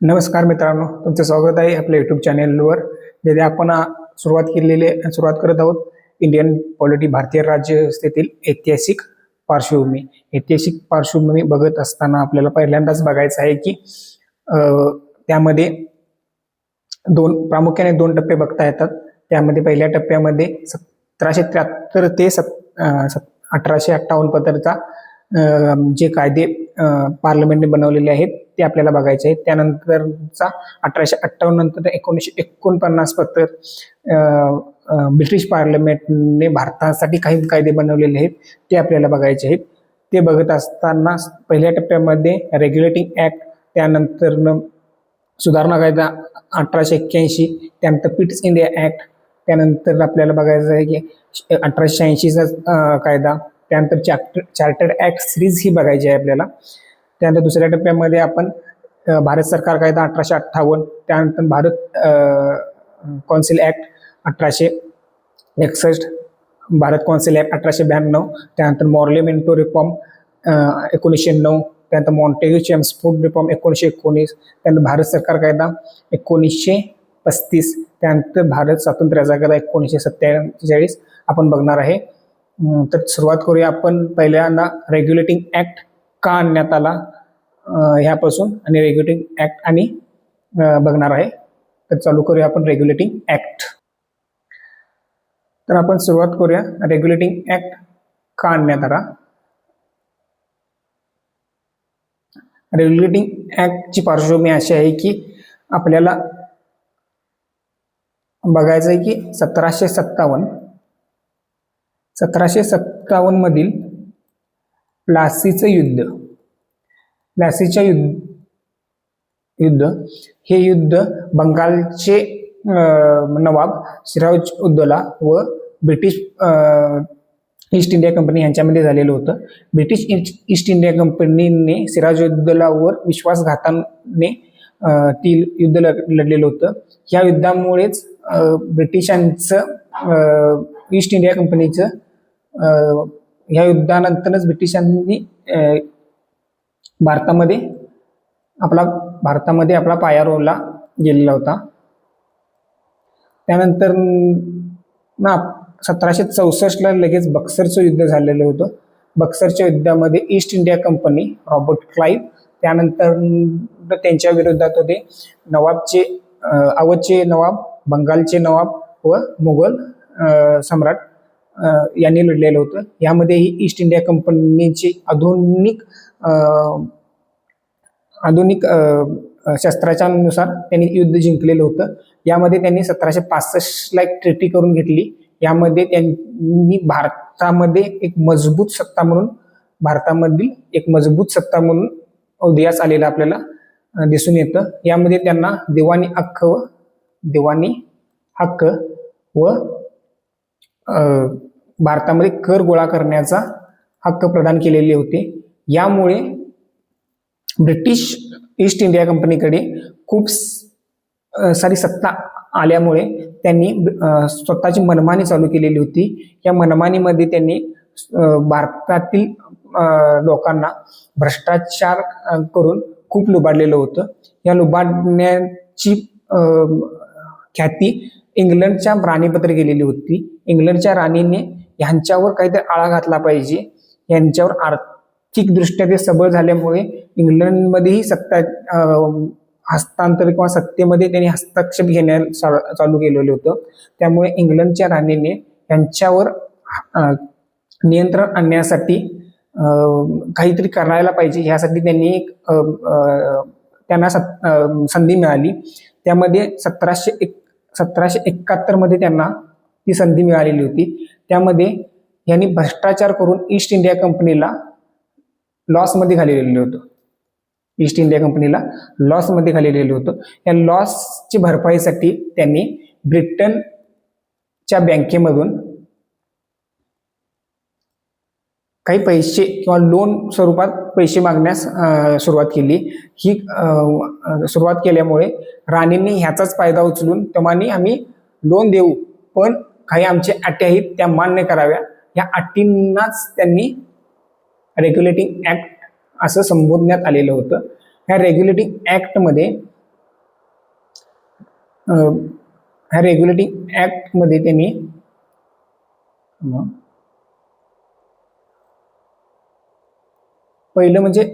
नमस्कार मित्रांनो, तुमचं स्वागत आहे आपल्या यूट्यूब चॅनेलवर. जिथे आपण सुरुवात करत आहोत इंडियन पॉलिटी, भारतीय राज्यव्यवस्थेतील ऐतिहासिक पार्श्वभूमी बघत असताना आपल्याला पहिल्यांदाच बघायचं आहे की त्यामध्ये प्रामुख्याने दोन टप्पे बघता येतात. त्यामध्ये पहिल्या टप्प्यामध्ये 1773 ते 1858 पर्यंतचा जे कायदे पार्लमेंटने बनवलेले आहेत ते आपल्याला बघायचे आहेत. त्यानंतरचा 1858 नंतर 1949 ब्रिटिश पार्लमेंटने भारतासाठी काही कायदे बनवलेले आहेत ते आपल्याला बघायचे आहेत. ते बघत असताना पहिल्या टप्प्यामध्ये रेग्युलेटिंग ऍक्ट, त्यानंतर सुधारणा कायदा 1881, त्यानंतर पिट्स इंडिया ऍक्ट, त्यानंतर आपल्याला बघायचं आहे की 1886चा कायदा, त्यानंतर चार्टर्ड ऍक्ट सिरीज ही बघायची आहे आपल्याला. त्यानंतर दुसऱ्या टप्प्यामध्ये आपण भारत सरकार कायदा 1858, त्यानंतर Bharat council act 1861, Bharat council act 1892, त्यानंतर मॉर्लेमेंटो रिफॉर्म 1909, त्यानंतर मॉन्टेग्यू चेम्सफोर्ड रिफॉर्म 1919, त्यानंतर भारत सरकार कायदा 1935, त्यानंतर भारत स्वातंत्र्याचा कायदा 1947 आपण बघणार आहे. तर सुरुवात करूया आपण पहिल्यांदा रेग्युलेटिंग ऍक्ट का आणण्यात आला ह्यापासून, आणि रेग्युलेटिंग ऍक्ट आणि बघणार आहे. तर चालू करूया आपण रेग्युलेटिंग ऍक्ट. तर आपण सुरुवात करूया रेग्युलेटिंग ऍक्ट का आणण्यात आला. रेग्युलेटिंग ऍक्टची पार्श्वभूमी अशी आहे की आपल्याला बघायचं आहे की 1757 मधील प्लासीचं युद्ध हे युद्ध बंगालचे नवाब सिराजउद्दौला व ब्रिटिश ईस्ट इंडिया कंपनी यांच्यामध्ये झालेलं होतं. ब्रिटिश ईस्ट इंडिया कंपनीने सिराजउद्दौलावर विश्वासघाताने ती युद्ध लढलेलं होतं. या युद्धामुळेच ब्रिटिशांचं ईस्ट इंडिया कंपनीचं ह्या युद्धानंतरच ब्रिटिशांनी भारतामध्ये आपला पाया रोवला गेलेला होता. त्यानंतर 1764ला लगेच बक्सरचं युद्ध झालेलं होतं. बक्सरच्या युद्धामध्ये east India company, Robert Clive, त्यानंतर त्यांच्या विरोधात होते अवधचे नवाब, बंगालचे नवाब व मुघल सम्राट यांनी लढलेलं होतं. यामध्ये ही ईस्ट इंडिया कंपनीची आधुनिक शस्त्राच्या नुसार त्यांनी युद्ध जिंकलेलं होतं. यामध्ये त्यांनी 1765ला एक ट्रीटी करून घेतली. यामध्ये त्यांनी भारतामधील एक मजबूत सत्ता म्हणून उदयास आलेला आपल्याला दिसून येतं. यामध्ये त्यांना दिवाणी हक्क व भारतामध्ये कर गोळा करण्याचा हक्क प्रदान केलेले होते. यामुळे ब्रिटिश ईस्ट इंडिया कंपनीकडे खूप सारी सत्ता आल्यामुळे त्यांनी स्वतःची मनमानी चालू केलेली होती. या मनमानीमध्ये त्यांनी भारतातील लोकांना भ्रष्टाचार करून खूप लुबाडलेलं होतं. या लुबाडण्याची ख्याती इंग्लंडच्या राणीपत्र गेलेली होती. इंग्लंडच्या राणीने ह्यांच्यावर काहीतरी आळा घातला पाहिजे. यांच्यावर आर्थिकदृष्ट्या ते सबळ झाल्यामुळे इंग्लंडमध्येही सत्ता हस्तांतर किंवा सत्तेमध्ये त्यांनी हस्तक्षेप घेण्यास चालू केलेलं होतं. त्यामुळे इंग्लंडच्या राणीने यांच्यावर नियंत्रण आणण्यासाठी काहीतरी करायला पाहिजे, ह्यासाठी त्यांना संधी मिळाली. त्यामध्ये 1771 मध्ये त्यांना ती संधी मिळालेली होती. त्यामध्ये यांनी भ्रष्टाचार करून ईस्ट इंडिया कंपनीला लॉसमध्ये घालवलेलं होतं. या लॉसची भरपाईसाठी त्यांनी ब्रिटनच्या बँकेमधून काही पैसे किंवा लोन स्वरूपात पैसे मागण्यास सुरुवात केली. ही सुरुवात केल्यामुळे राणींनी ह्याचाच फायदा उचलून तेव्हानी आम्ही लोन देऊ, पण काही आमच्या अटी आहेत त्या मान्य कराव्या, या अटींनाच त्यांनी रेग्युलेटिंग ऍक्ट असं संबोधण्यात आलेलं होतं. ह्या रेग्युलेटिंग ऍक्टमध्ये ह्या रेग्युलेटिंग ॲक्टमध्ये त्यांनी पहिलं म्हणजे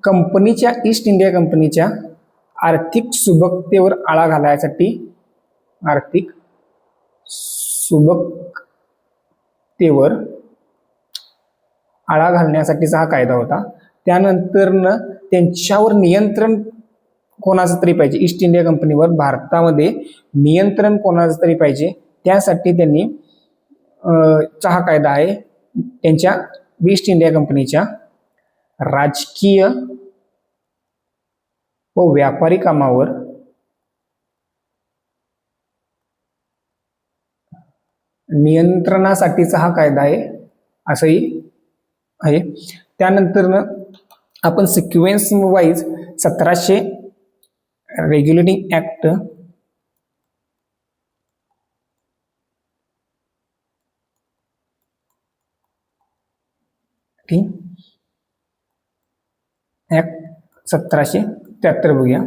कंपनीच्या, ईस्ट इंडिया कंपनीच्या आर्थिक सुबकतेवर आळा घालण्यासाठी, आर्थिक सुबकतेवर आळा घालण्यासाठीचा हा कायदा होता. त्यानंतरनं त्यांच्यावर नियंत्रण कोणाचं तरी पाहिजे, ईस्ट इंडिया कंपनीवर भारतामध्ये नियंत्रण कोणाचं तरी पाहिजे, त्यासाठी त्यांनी हा कायदा आहे त्यांच्या ईस्ट इंडिया कंपनीच्या राजकीय व व्यापारी कामावर नियंत्रणासाठीचा हा कायदा आहे असंही आहे. त्यानंतरनं आपण sequence wise 1700 regulating act, act 1773 बघूया.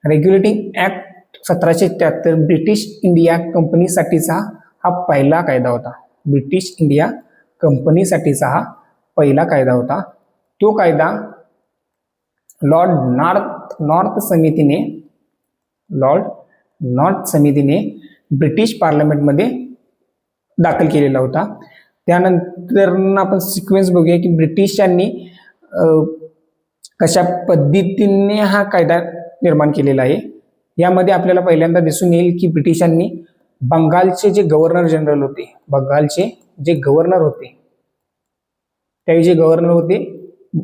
रेग्युलेटिंग ऍक्ट 1773 ब्रिटिश इंडिया कंपनीसाठीचा हा पहिला कायदा होता. ब्रिटिश इंडिया कंपनीसाठीचा हा पहिला कायदा होता. तो कायदा लॉर्ड नॉर्थ समितीने ब्रिटिश पार्लमेंटमध्ये दाखल केलेला होता. त्यानंतर आपण सिक्वेन्स बघूया की ब्रिटिशांनी कशा पद्धतीने हा कायदा निर्माण केलेला आहे. यामध्ये आपल्याला पहिल्यांदा दिसून येईल की ब्रिटिशांनी बंगालचे जे गव्हर्नर जनरल होते, बंगालचे जे गव्हर्नर होते, त्यावेळी जे गव्हर्नर होते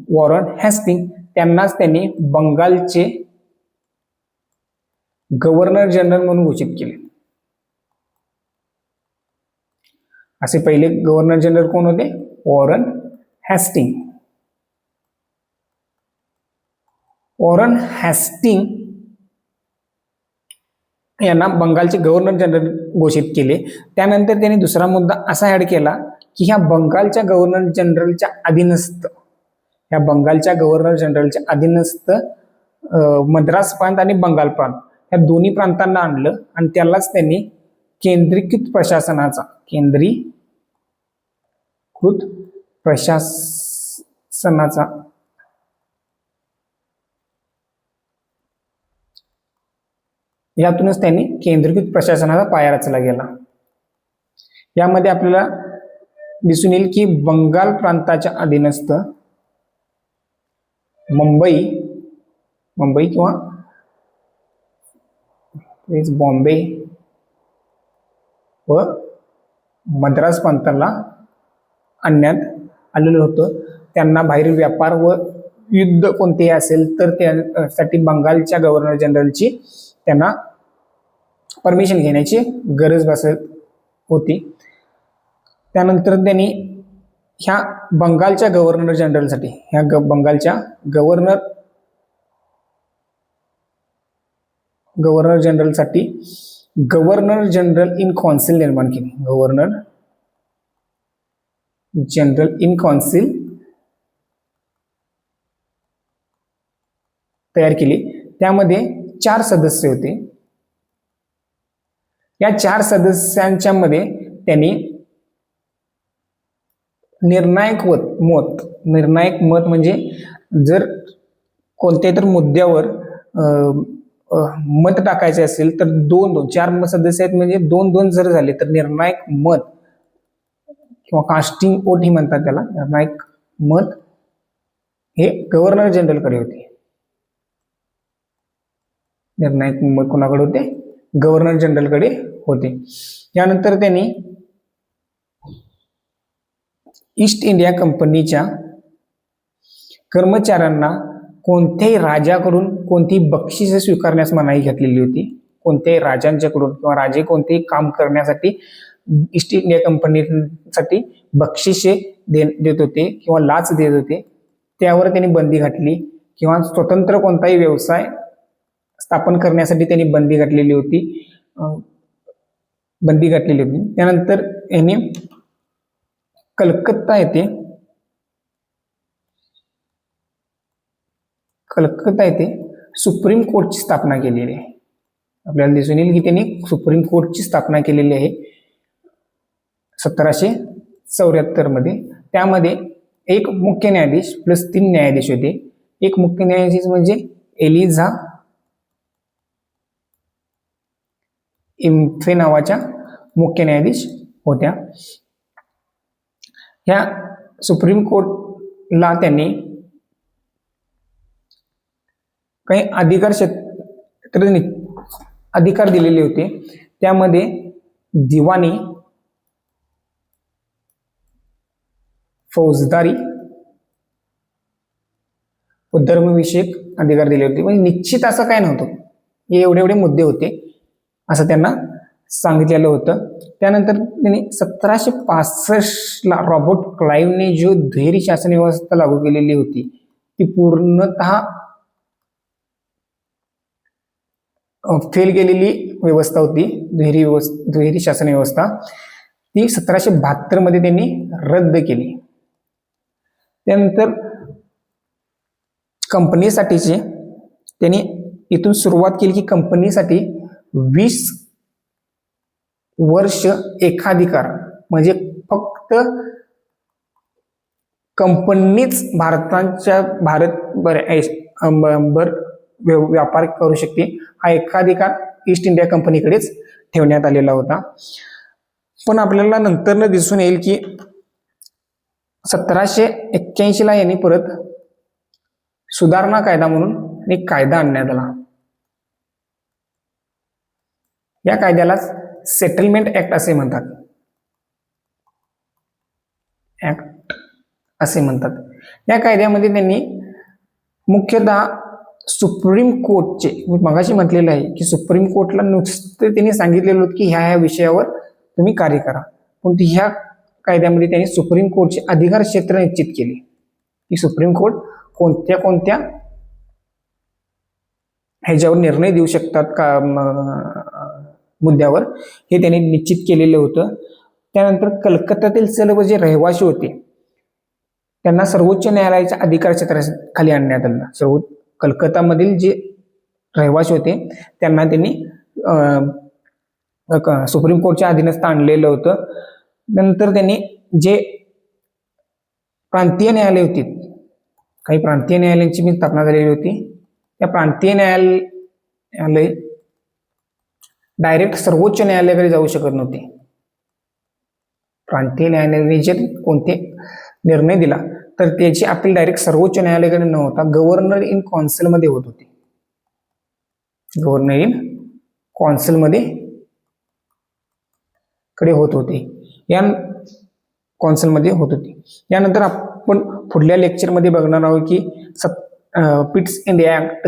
वॉरन हेस्टिंग, त्यांनाच त्यांनी बंगालचे गव्हर्नर जनरल म्हणून घोषित केले. असे पहिले गव्हर्नर जनरल कोण होते? Warren Hasting. वॉरन हेस्टिंग यांना बंगालचे गव्हर्नर जनरल घोषित केले. त्यानंतर त्यांनी दुसरा मुद्दा असा ऍड केला की ह्या बंगालच्या गव्हर्नर जनरलच्या अधीनस्थ, ह्या बंगालच्या गव्हर्नर जनरलच्या अधीनस्थ मद्रास प्रांत आणि बंगाल प्रांत या दोन्ही प्रांतांना आणलं आणि त्यालाच त्यांनी केंद्रीकृत प्रशासनाचा यातूनच त्यांनी केंद्रीकृत प्रशासनाचा पाया रचला गेला. यामध्ये आपल्याला दिसून येईल की बंगाल प्रांताच्या अधीनस्थ मुंबई किंवा बॉम्बे व मद्रास प्रांताला आणण्यात आलेलं होतं. त्यांना बाहेरील व्यापार व युद्ध कोणतेही असेल तर त्यासाठी बंगालच्या गव्हर्नर जनरलची त्यांना परमिशन घेण्याची गरज भासत होती. त्यानंतर त्यांनी ह्या बंगालच्या गव्हर्नर जनरलसाठी, ह्या बंगालच्या गव्हर्नर जनरलसाठी गव्हर्नर जनरल इन कौन्सिल निर्माण केली. गव्हर्नर जनरल इन कौन्सिल तयार केली. त्यामध्ये 4 सदस्य होते. या 4 सदस्यांच्या मध्ये त्यांनी निर्णायक मत म्हणजे जर कोणत्याही तर मुद्द्यावर मत टाकायचे असेल तर 4 सदस्य आहेत म्हणजे 2-2 जर झाले तर निर्णायक मत किंवा कास्टिंग वोट ही म्हणतात त्याला, निर्णायक मत हे गव्हर्नर जनरलकडे होते. निर्णायक मत कोणाकडे होते? गव्हर्नर जनरलकडे होते. यानंतर त्यांनी ईस्ट इंडिया कंपनीच्या कर्मचाऱ्यांना कोणत्याही राजाकडून कोणतीही बक्षिसे स्वीकारण्यास मनाई घातलेली होती. कोणत्याही राजांच्याकडून किंवा राजे कोणतेही काम करण्यासाठी ईस्ट इंडिया कंपनीसाठी बक्षिसे देत होते किंवा लाच देत होते, त्यावर त्यांनी बंदी घातली. किंवा स्वतंत्र कोणताही व्यवसाय स्थापन करण्यासाठी त्यांनी बंदी घातलेली होती. त्यानंतर यांनी कलकत्ता येथे सुप्रीम कोर्टची स्थापना केलेली आहे. आपल्याला दिसून येईल की त्यांनी सुप्रीम कोर्टची स्थापना केलेली आहे 1774 मध्ये. त्यामध्ये एक मुख्य न्यायाधीश प्लस 3 न्यायाधीश होते. एक मुख्य न्यायाधीश म्हणजे एलिझा इम्फे नावाच्या मुख्य न्यायाधीश होत्या. ह्या सुप्रीम कोर्टला त्यांनी काही अधिकार दिलेले होते. त्यामध्ये दिवाणी, फौजदारी व धर्मविषयक अधिकार दिले होते. म्हणजे निश्चित असं काय नव्हतं, हे एवढे एवढे मुद्दे होते असं त्यांना सांगितलेलं होतं. त्यानंतर त्यांनी 1765ला रॉबर्ट क्लाइव्हने जो दुहेरी शासन व्यवस्था लागू केलेली होती ती पूर्णतः फेल गेलेली व्यवस्था होती. दुहेरी शासन व्यवस्था ती 1772 मध्ये त्यांनी रद्द केली. त्यानंतर कंपनीसाठीचे त्यांनी इथून सुरुवात केली की कंपनीसाठी 20 वर्ष एकाधिकार, म्हणजे फक्त कंपनीच भारतभर व्यापार करू शकते, हा एकाधिकार ईस्ट इंडिया कंपनीकडेच ठेवण्यात आलेला होता. पण आपल्याला नंतर दिसून येईल की 1781 ला यांनी परत सुधारणा कायदा म्हणून एक कायदा आणण्यात आला. या कायद्याला सेटलमेंट ऍक्ट असे म्हणतात. या कायद्यामध्ये त्यांनी मुख्यतः सुप्रीम कोर्टचे, मी मगाशी म्हटलेलं आहे की सुप्रीम कोर्टला नुसते त्यांनी सांगितलेलं होतं की ह्या विषयावर तुम्ही कार्य करा, पण ह्या कायद्यामध्ये त्यांनी सुप्रीम कोर्टचे अधिकार क्षेत्र निश्चित केले की सुप्रीम कोर्ट कोणत्या कोणत्या ह्याच्यावर निर्णय देऊ शकतात का मुद्द्यावर, हे त्यांनी निश्चित केलेलं होतं. त्यानंतर कलकत्त्यातील सर्व जे रहिवासी होते त्यांना सर्वोच्च न्यायालयाच्या अधिकार क्षेत्राखाली आणण्यात आलं. कलकत्तामधील जे रहिवासी होते त्यांना त्यांनी सुप्रीम कोर्टच्या अधीनस्थ आणलेलं होतं. नंतर त्यांनी जे प्रांतीय न्यायालय होती, काही प्रांतीय न्यायालयांची मी स्थापना झालेली होती. त्या प्रांतीय न्यायालय डायरेक्ट सर्वोच्च न्यायालयाकडे जाऊ शकत नव्हते. प्रांतीय न्यायालयाने जर कोणते निर्णय दिला तर त्याची अपील डायरेक्ट सर्वोच्च न्यायालयाकडे न होता गव्हर्नर इन कौन्सिल मध्ये होत होती. गव्हर्नर इन कौन्सिल मध्ये कडे होत होते, या कौन्सिल मध्ये होत होती. यानंतर आपण पुढल्या लेक्चर मध्ये बघणार आहोत की पिट्स इंडिया ऍक्ट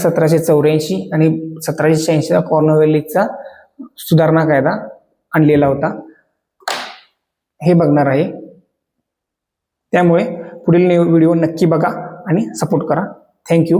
1784 आणि 1786 कॉर्नवेलिसचा सुधारणा कायदा आणलेला होता, हे बघणार आहे. त्यामुळे पुढील व्हिडिओ नक्की बघा आणि सपोर्ट करा. थँक्यू.